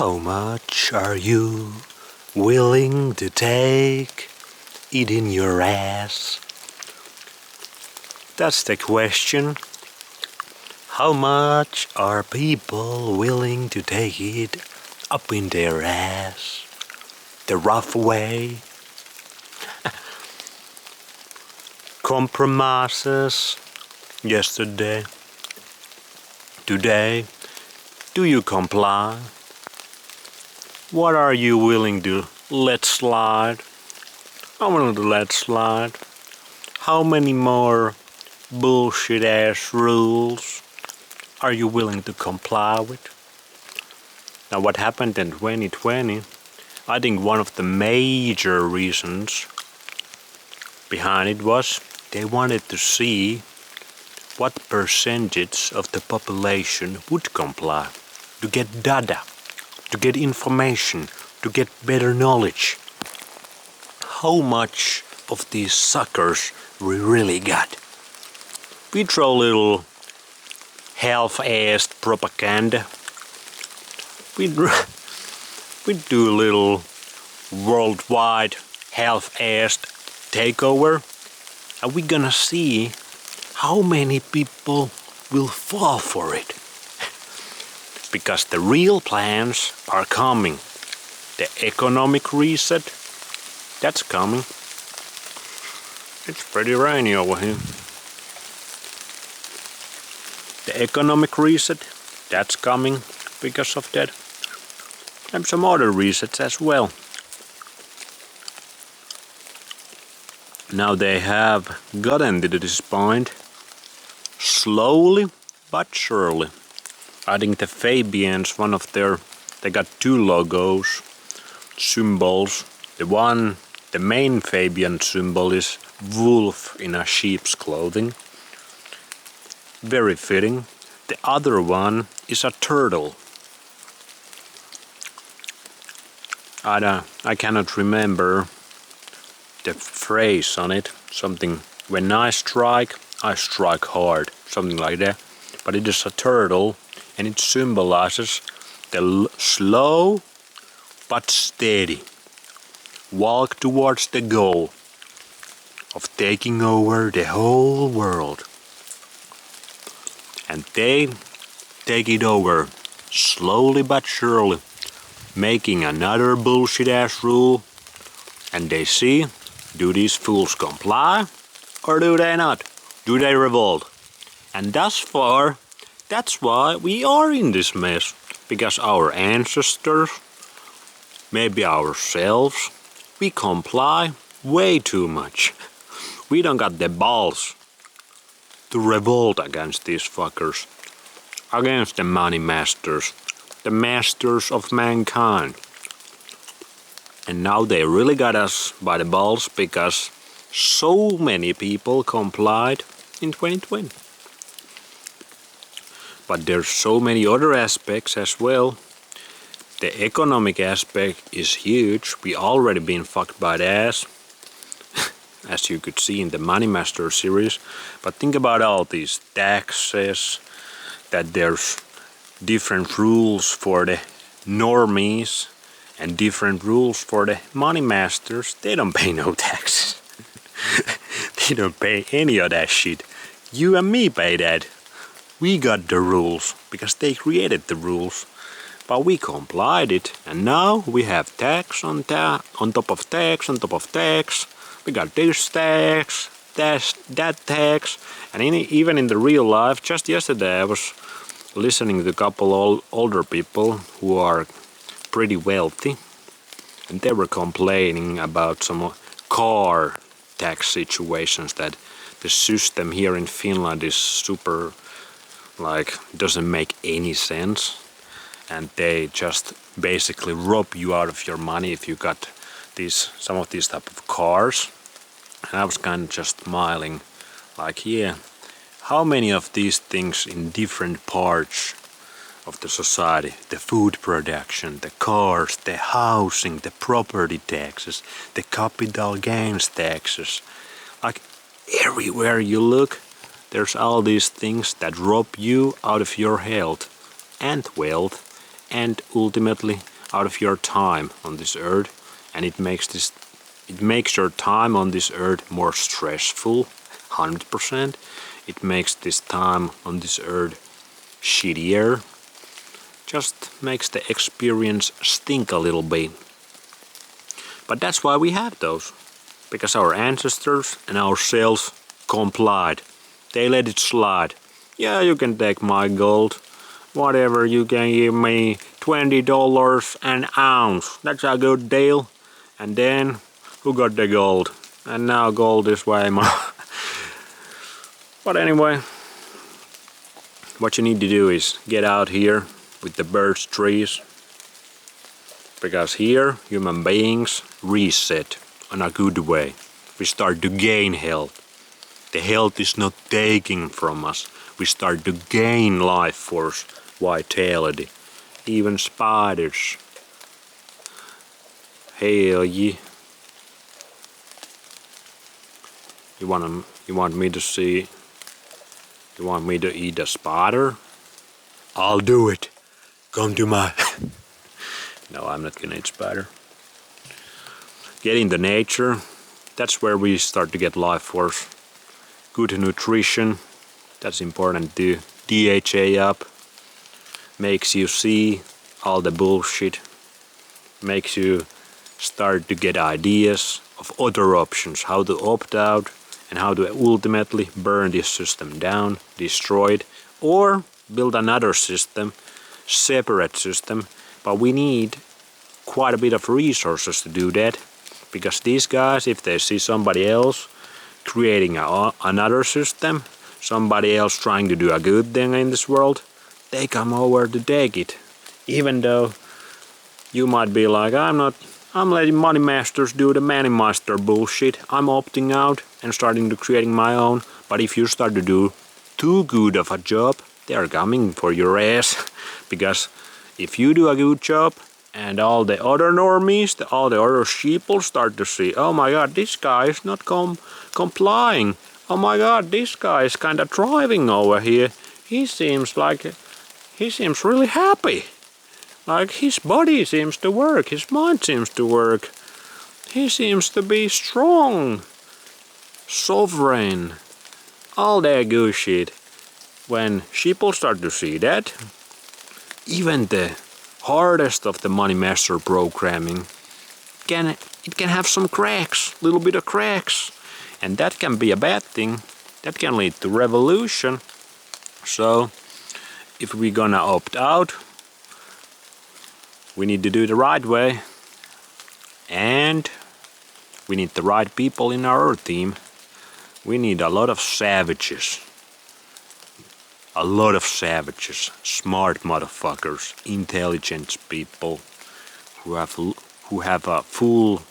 How much are you willing to take eating your ass? That's the question. How much are people willing to take it up in their ass? The rough way? Compromises yesterday. Today, do you comply? What are you willing to let slide? I'm willing to let slide. How many more bullshit ass rules are you willing to comply with? Now what happened in 2020, I think one of the major reasons behind it was they wanted to see what percentage of the population would comply, to get data, to get information, to get better knowledge. How much of these suckers we really got? We throw a little half-assed propaganda. We do a little worldwide half-assed takeover, and we're gonna see how many people will fall for it. Because the real plans are coming. The economic reset, that's coming. It's pretty rainy over here. The economic reset, that's coming because of that. And some other resets as well. Now they have gotten to this point slowly but surely. I think the Fabians, they got two logos, symbols. The main Fabian symbol is wolf in a sheep's clothing. Very fitting. The other one is a turtle. I cannot remember the phrase on it. Something, when I strike hard. Something like that. But it is a turtle, and it symbolizes the slow but steady walk towards the goal of taking over the whole world. And they take it over slowly but surely, making another bullshit ass rule, and they see, do these fools comply or do they not? Do they revolt? And thus far, that's why we are in this mess. Because our ancestors, maybe ourselves, we comply way too much. We don't got the balls to revolt against these fuckers. Against the money masters. The masters of mankind. And now they really got us by the balls because so many people complied in 2020. But there's so many other aspects as well. The economic aspect is huge. We already been fucked by the ass. As you could see in the Money Master series. But think about all these taxes, that there's different rules for the normies and different rules for the money masters. They don't pay no taxes. They don't pay any of that shit. You and me pay that. We got the rules because they created the rules. But we complied it, and now we have tax on top of tax on top of tax. We got this tax, that tax, and even in the real life, just yesterday I was listening to a couple older people who are pretty wealthy, and they were complaining about some car tax situations, that the system here in Finland is super, doesn't make any sense, and they just basically rob you out of your money if you got some of these type of cars. And I was kind of just smiling, yeah, how many of these things in different parts of the society, the food production, the cars, the housing, the property taxes, the capital gains taxes, everywhere you look, there's all these things that rob you out of your health and wealth, and ultimately out of your time on this earth, and it makes your time on this earth more stressful, 100%. It makes this time on this earth shittier. Just makes the experience stink a little bit. But that's why we have those. Because our ancestors and ourselves complied. They let it slide. Yeah, you can take my gold. Whatever, you can give me $20 an ounce. That's a good deal. And then, who got the gold? And now gold is way more. But anyway, what you need to do is get out here with the birch trees. Because here, human beings reset in a good way. We start to gain health. The health is not taken from us. We start to gain life force, vitality. Even spiders. Hell yeah. You want me to see? You want me to eat a spider? I'll do it. Come to my... No, I'm not gonna eat spider. Get into nature. That's where we start to get life force. Good nutrition. That's important too. DHA up. Makes you see all the bullshit. Makes you start to get ideas of other options. How to opt out and how to ultimately burn this system down, destroy it, or build another system, separate system. But we need quite a bit of resources to do that. Because these guys, if they see somebody else creating another system, somebody else trying to do a good thing in this world, they come over to take it. Even though you might be like, I'm letting money masters do the money master bullshit. I'm opting out and starting to creating my own. But if you start to do too good of a job, they are coming for your ass. Because if you do a good job, and all the other normies, all the other sheeple start to see, oh my god, this guy is not complying. Oh my god, this guy is kind of driving over here. He seems really happy. Like his body seems to work, his mind seems to work. He seems to be strong, sovereign, all that good shit. When sheeple start to see that, even the hardest of the money master programming it can have some cracks, little bit of cracks, and that can be a bad thing. That can lead to revolution. So if we're gonna opt out, we need to do it the right way, and we need the right people in our team. We need a lot of savages. A lot of savages, smart motherfuckers, intelligent people who have a full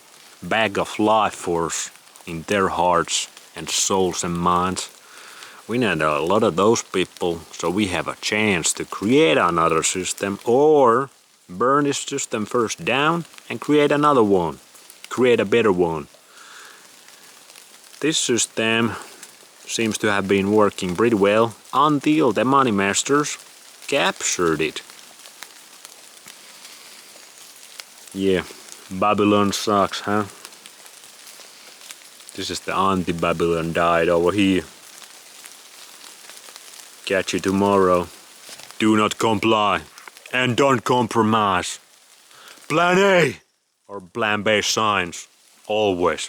bag of life force in their hearts and souls and minds. We need a lot of those people so we have a chance to create another system or burn this system first down and create another one, create a better one. This system seems to have been working pretty well until the money masters captured it. Yeah, Babylon sucks, huh? This is the anti-Babylon diet over here. Catch you tomorrow. Do not comply and don't compromise. Plan A or Plan B signs, always.